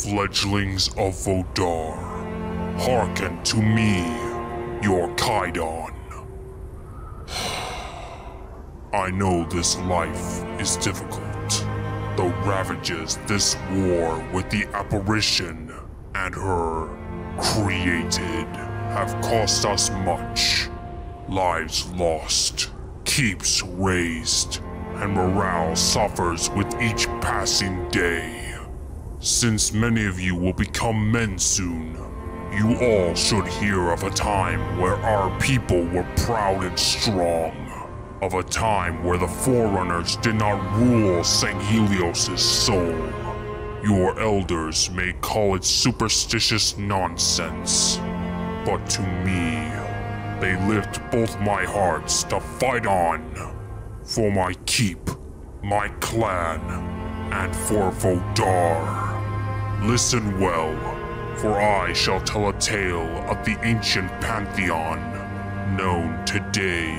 fledglings of Vodar, hearken to me, your Kaidon. I know this life is difficult. The ravages this war with the apparition and her created have cost us much. Lives lost, keeps razed, and morale suffers with each passing day. Since many of you will become men soon, you all should hear of a time where our people were proud and strong. Of a time where the Forerunners did not rule Sanghelios' soul. Your elders may call it superstitious nonsense, but to me, they lift both my hearts to fight on. For my keep, my clan, and for Vodar. Listen well, for I shall tell a tale of the Ancient Pantheon, known today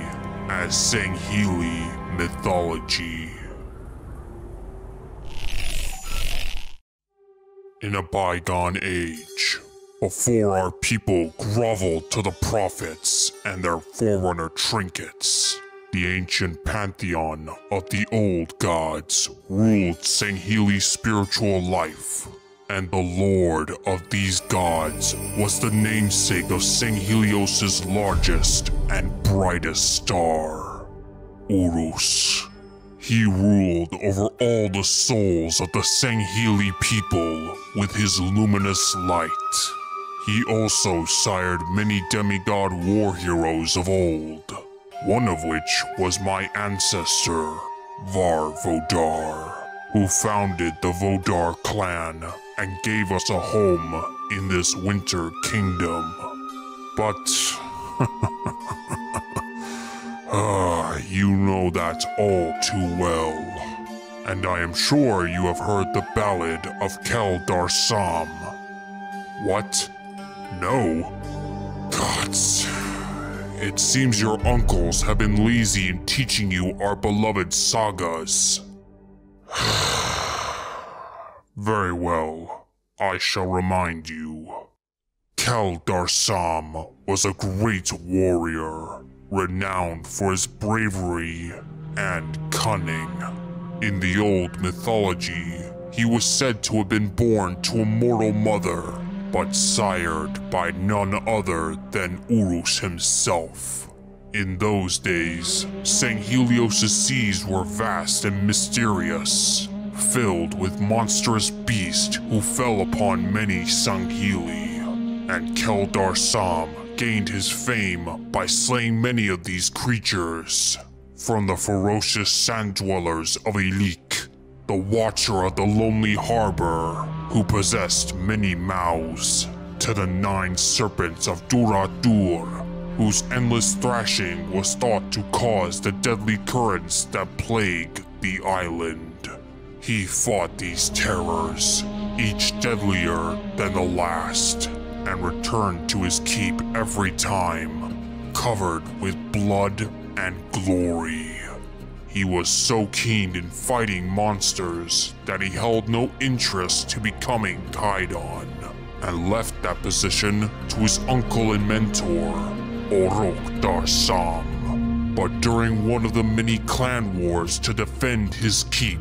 as Sangheili Mythology. In a bygone age, before our people groveled to the prophets and their Forerunner trinkets, the Ancient Pantheon of the old gods ruled Sangheili's spiritual life, and the lord of these gods was the namesake of Sanghelios' largest and brightest star, Urus. He ruled over all the souls of the Sangheili people with his luminous light. He also sired many demigod war heroes of old, one of which was my ancestor, Vodar, who founded the Vodar clan and gave us a home in this winter kingdom. But you know that all too well. And I am sure you have heard the ballad of DARSAM. What? No? Gods. It seems your uncles have been lazy in teaching you our beloved sagas. Very well, I shall remind you. DARSAM was a great warrior, renowned for his bravery and cunning. In the old mythology, he was said to have been born to a mortal mother, but sired by none other than Urus himself. In those days, Sanghelios' seas were vast and mysterious, filled with monstrous beasts who fell upon many Sangheili, and DARSAM gained his fame by slaying many of these creatures, from the ferocious sand dwellers of Elik, the Watcher of the Lonely Harbor, who possessed many mouths, to the 9 serpents of DUR'AT'DUR, whose endless thrashing was thought to cause the deadly currents that plague the island. He fought these terrors, each deadlier than the last, and returned to his keep every time, covered with blood and glory. He was so keen in fighting monsters that he held no interest to becoming Kaidon, and left that position to his uncle and mentor, DARSAM. But during one of the many clan wars to defend his keep,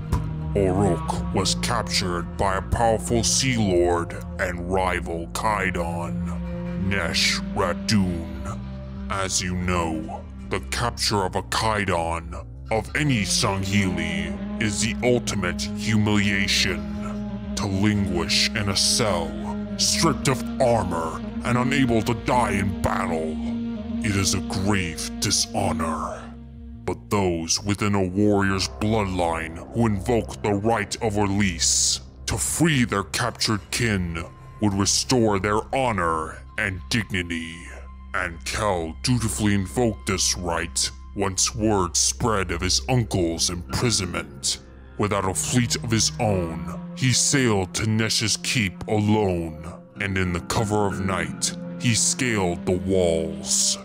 was captured by a powerful sea lord and rival Kaidon, Radun. As you know, the capture of a Kaidon of any Sangheili is the ultimate humiliation. To languish in a cell, stripped of armor and unable to die in battle, it is a grave dishonor. But those within a warrior's bloodline who invoke the right of release to free their captured kin would restore their honor and dignity. And Kel dutifully invoked this right once word spread of his uncle's imprisonment. Without a fleet of his own, he sailed to Nesh's keep alone, and in the cover of night, he scaled the walls.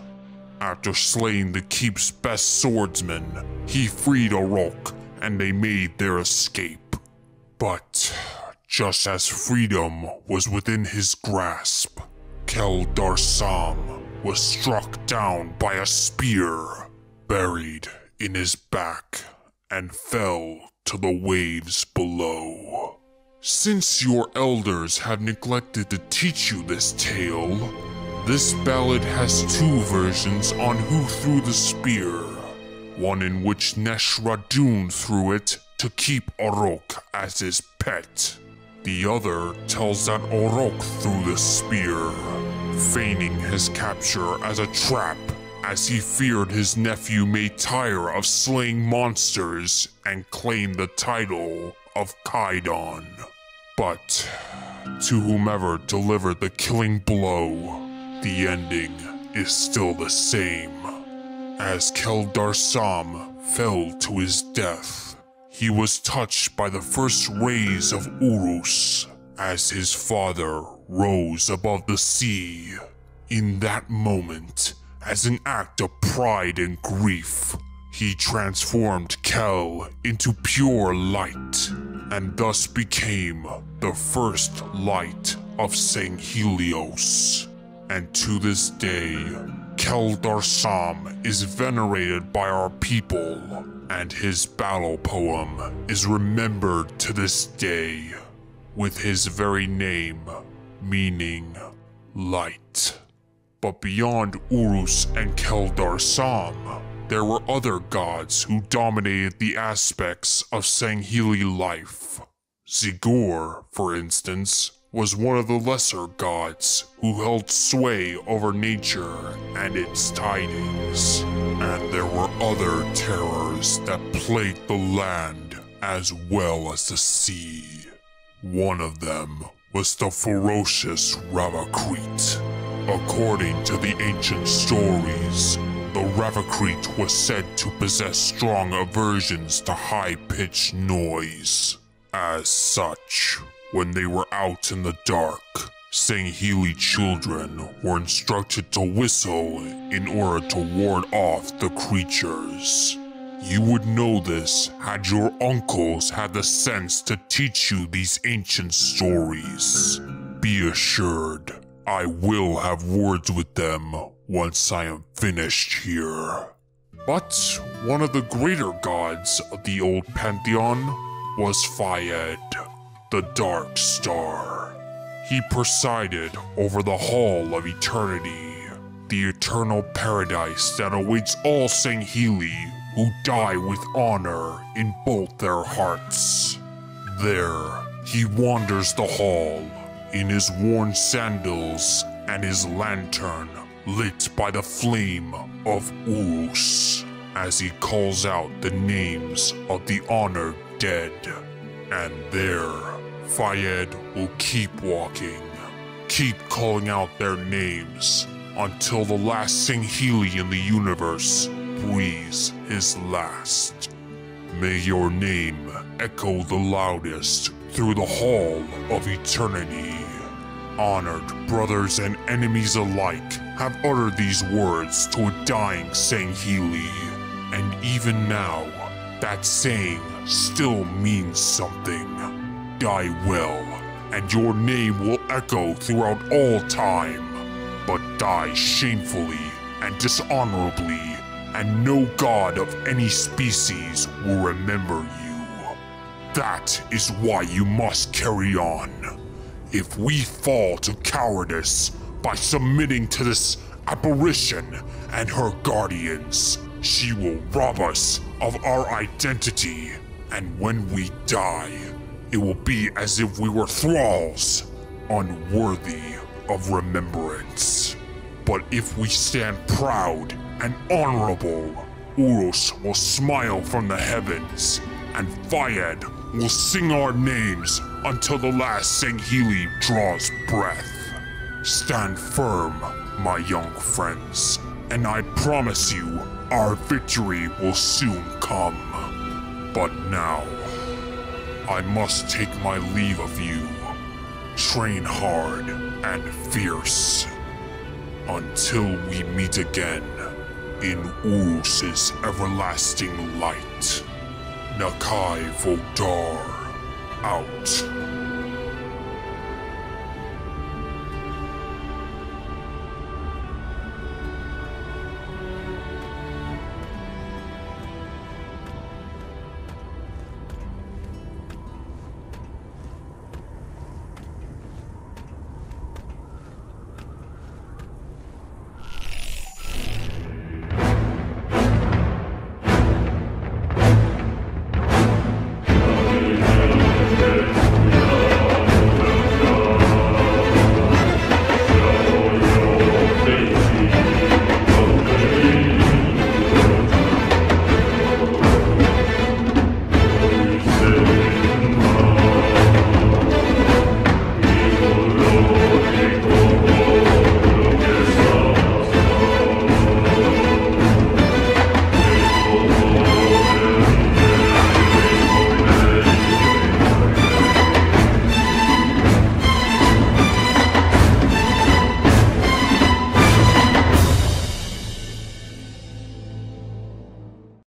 After slaying the keep's best swordsman, he freed Orok and they made their escape. But just as freedom was within his grasp. DARSAM was struck down by a spear, buried in his back, and fell to the waves below. Since your elders have neglected to teach you this tale, this ballad has two versions on who threw the spear. One in which Neshradun threw it to keep Orok as his pet. The other tells that Orok threw the spear, feigning his capture as a trap, as he feared his nephew may tire of slaying monsters and claim the title of Kaidon. But to whomever delivered the killing blow, the ending is still the same. As DARSAM fell to his death, he was touched by the first rays of Urus as his father rose above the sea. In that moment, as an act of pride and grief, he transformed Kel into pure light, and thus became the first light of Sanghelios. And to this day, DARSAM is venerated by our people, and his battle poem is remembered to this day, with his very name meaning light. But beyond Urus and DARSAM, there were other gods who dominated the aspects of Sangheili life. ZIGGUR, for instance, was one of the lesser gods who held sway over nature and its tidings. And there were other terrors that plagued the land as well as the sea. One of them was the ferocious RAFAKRIT. According to the ancient stories, the RAFAKRIT was said to possess strong aversions to high-pitched noise. As such, when they were out in the dark, Sangheili children were instructed to whistle in order to ward off the creatures. You would know this had your uncles had the sense to teach you these ancient stories. Be assured, I will have words with them once I am finished here. But one of the greater gods of the old pantheon was FIED, the Dark Star. He presided over the Hall of Eternity, the eternal paradise that awaits all Sangheili who die with honor in both their hearts. There, he wanders the hall, in his worn sandals and his lantern lit by the flame of Urus, as he calls out the names of the honored dead. And there, FIED will keep walking, keep calling out their names, until the last Sangheili in the universe breathes his last. May your name echo the loudest through the Hall of Eternity. Honored brothers and enemies alike have uttered these words to a dying Sangheili, and even now, that saying still means something. Die well, and your name will echo throughout all time, but die shamefully and dishonorably, and no god of any species will remember you. That is why you must carry on. If we fall to cowardice by submitting to this apparition and her guardians, she will rob us of our identity, and when we die, it will be as if we were thralls, unworthy of remembrance. But if we stand proud and honorable, Urus will smile from the heavens, and FIED will sing our names until the last Sangheili draws breath. Stand firm, my young friends, and I promise you our victory will soon come. But now, I must take my leave of you. Train hard and fierce, until we meet again in Urus's everlasting light. Nakai Vodar, out.